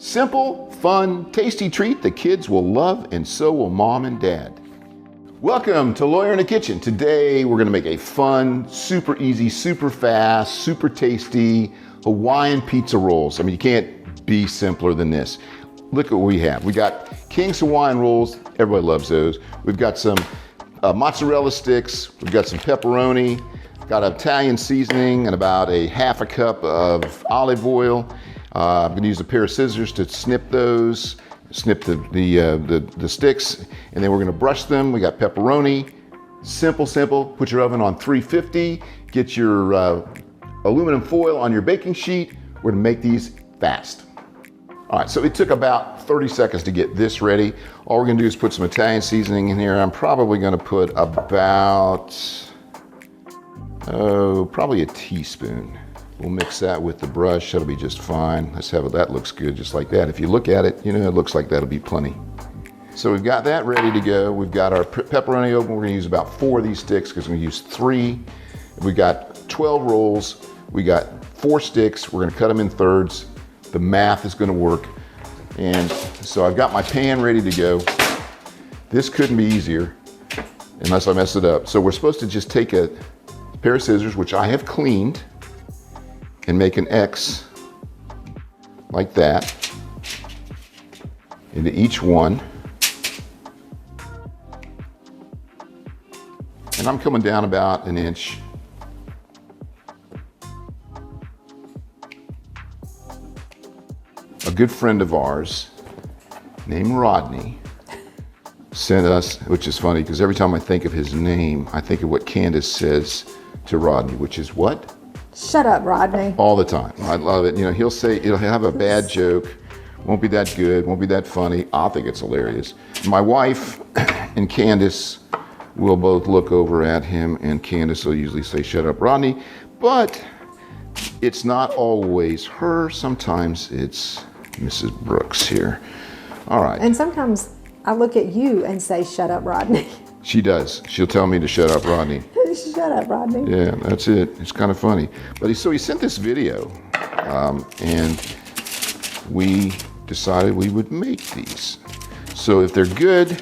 Simple, fun, tasty treat the kids will love, and so will mom and dad. Welcome to Lawyer in the Kitchen. Today we're gonna make a fun, super easy, super fast, super tasty Hawaiian pizza rolls. I mean, you can't be simpler than this. Look at what we have. We got King's Hawaiian rolls. Everybody loves those. We've got some mozzarella sticks. We've got some pepperoni. Got Italian seasoning and about a half a cup of olive oil. I'm gonna use a pair of scissors to snip those, snip the sticks, and then we're gonna brush them. We got pepperoni. Simple. Put your oven on 350. Get your aluminum foil on your baking sheet. We're gonna make these fast. All right, so it took about 30 seconds to get this ready. All we're gonna do is put some Italian seasoning in here. I'm probably gonna put about, probably a teaspoon. We'll mix that with the brush. That'll be just fine. Let's have it. That looks good, just like that. If you look at it, you know, it looks like that'll be plenty. So we've got that ready to go. We've got our pepperoni open. We're gonna use about 4 of these sticks because we're gonna use 3. We got 12 rolls. We got 4 sticks. We're gonna cut them in thirds. The math is gonna work. And so I've got my pan ready to go. This couldn't be easier unless I mess it up. So we're supposed to just take a pair of scissors, which I have cleaned, and make an X like that into each one. And I'm coming down about an inch. A good friend of ours named Rodney sent us, which is funny because every time I think of his name, I think of what Candace says to Rodney, which is what? Shut up, Rodney. All the time. I love it. You know, he'll say, he'll have a bad joke, won't be that good, won't be that funny. I'll think it's hilarious. My wife and Candace will both look over at him, and Candace will usually say, shut up, Rodney. But it's not always her. Sometimes it's Mrs. Brooks here. All right. And sometimes I look at you and say, shut up, Rodney. She does. She'll tell me to shut up, Rodney. Shut up, Rodney. Yeah, that's it. It's kind of funny. But so he sent this video, and we decided we would make these. So if they're good,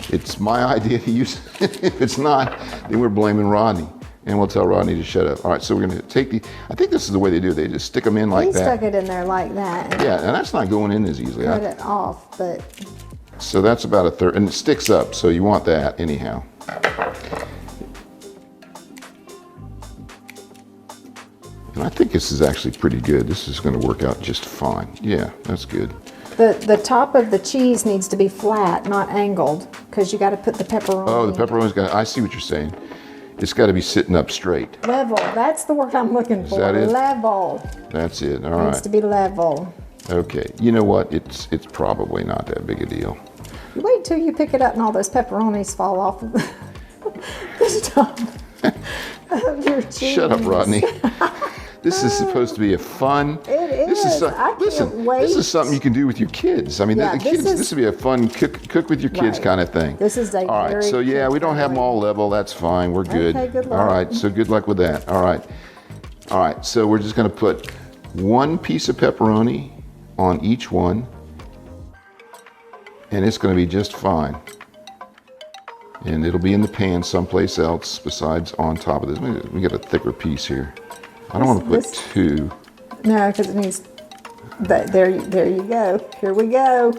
it's my idea to use it. If it's not, then we're blaming Rodney. And we'll tell Rodney to shut up. All right, so we're gonna take the, I think this is the way they do it. They just stick them in like that. He stuck it in there like that. Yeah, and that's not going in as easily. Cut it off, but. So that's about a third, and it sticks up, so you want that anyhow. And I think this is actually pretty good. This is gonna work out just fine. Yeah, that's good. The top of the cheese needs to be flat, not angled, because you got to put the pepperoni. Oh, the pepperoni's got, I see what you're saying. It's got to be sitting up straight. Level, that's the word I'm looking for. Is that it? Level. That's it, all It right. needs to be level. Okay, you know what? It's probably not that big a deal. You wait till you pick it up and all those pepperonis fall off of the top of your cheese. Shut up, Rodney. This is supposed to be a fun. It is. I can't wait. This is something you can do with your kids. I mean, Yeah, the kids. This would be a fun cook with your kids Right. kind of thing. This is a all right. very So yeah, we don't have them kid-friendly. all level. That's fine. We're good. Okay, good luck. All right. So good luck with that. All right. All right. So we're just going to put 1 piece of pepperoni on each one, and it's going to be just fine. And it'll be in the pan someplace else besides on top of this. Let me get a thicker piece here. I don't want to put 2. No, because it needs. There you go. Here we go.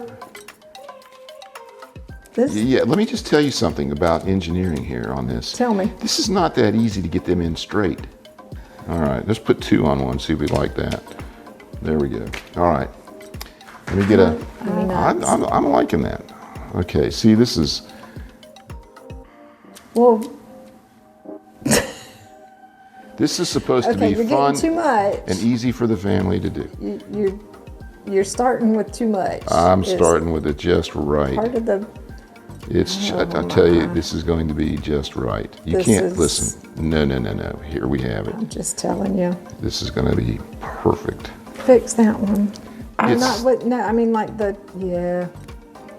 This. Yeah, let me just tell you something about engineering here on this. Tell me. This is not that easy to get them in straight. All right, let's put 2 on one, see if we like that. There we go. All right. Let me get a. I'm liking that. Okay, see, this is. Well. This is supposed to be you're fun getting too much. and easy for the family to do. You're starting with too much. I'm It's starting with it just right. Part of the. It's. I tell you, this is going to be just right. You This can't is- listen. No. Here we have it. I'm just telling you. This is going to be perfect. Fix that one. I'm It's- not with. No, I mean like the. Yeah.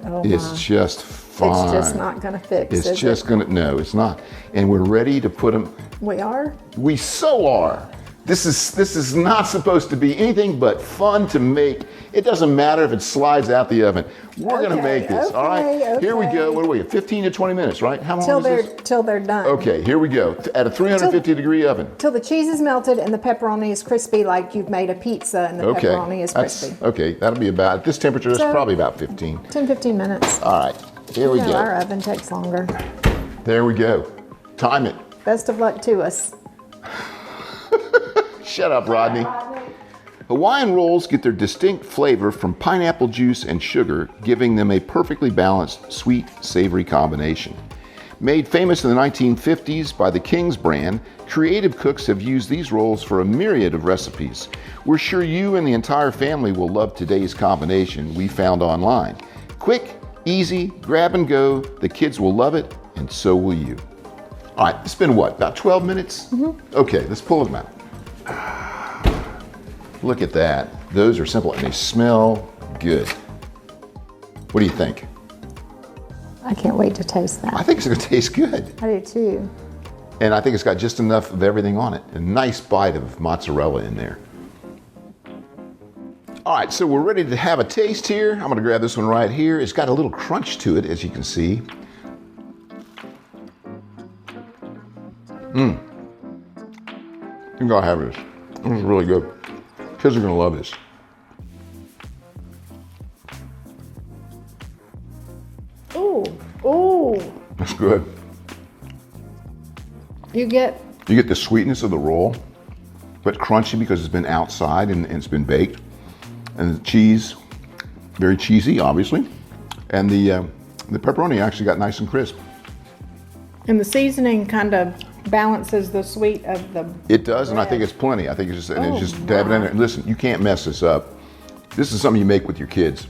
Oh It's my. just fine. It's just not gonna fix. It's is just it? gonna, no, it's not. And we're ready to put them, We are. we so are. This is not supposed to be anything but fun to make. It doesn't matter if it slides out the oven. We're gonna make this, all right? Here we go. What are we, 15 to 20 minutes, right? How long is this? Till they're done. Okay, here we go. At a 350-degree oven. Till the cheese is melted and the pepperoni is crispy, like you've made a pizza and the pepperoni is crispy. Okay, that'll be about, at this temperature, it's probably about 15. 10, 15 minutes. All right, here we go. Our oven takes longer. There we go. Time it. Best of luck to us. Shut up, Rodney. Hawaiian rolls get their distinct flavor from pineapple juice and sugar, giving them a perfectly balanced sweet, savory combination. Made famous in the 1950s by the King's brand, creative cooks have used these rolls for a myriad of recipes. We're sure you and the entire family will love today's combination we found online. Quick, easy, grab and go. The kids will love it, and so will you. All right, it's been what, about 12 minutes? Mm-hmm. Okay, let's pull them out. Look at that. Those are simple and they smell good. What do you think? I can't wait to taste that. I think it's gonna taste good. I do too. And I think it's got just enough of everything on it. A nice bite of mozzarella in there. All right, so we're ready to have a taste here. I'm gonna grab this one right here. It's got a little crunch to it, as you can see. You gotta have this. This is really good. Kids are gonna love this. Ooh, ooh. That's good. You get the sweetness of the roll, but crunchy because it's been outside and it's been baked. And the cheese, very cheesy, obviously. And the pepperoni actually got nice and crisp. And the seasoning kind of balances the sweet of the It does, bread. and I think it's plenty. I think it's just dab it in there. Listen, you can't mess this up. This is something you make with your kids.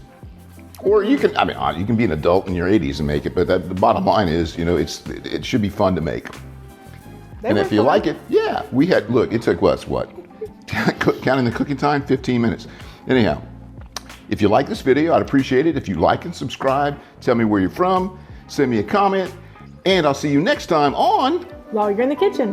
Or you can, you can be an adult in your 80s and make it, but the bottom line is, it should be fun to make. And if you like it, yeah, look, it took us, what? Counting the cooking time, 15 minutes. Anyhow, if you like this video, I'd appreciate it if you like and subscribe. Tell me where you're from, send me a comment, and I'll see you next time on While You're in the Kitchen.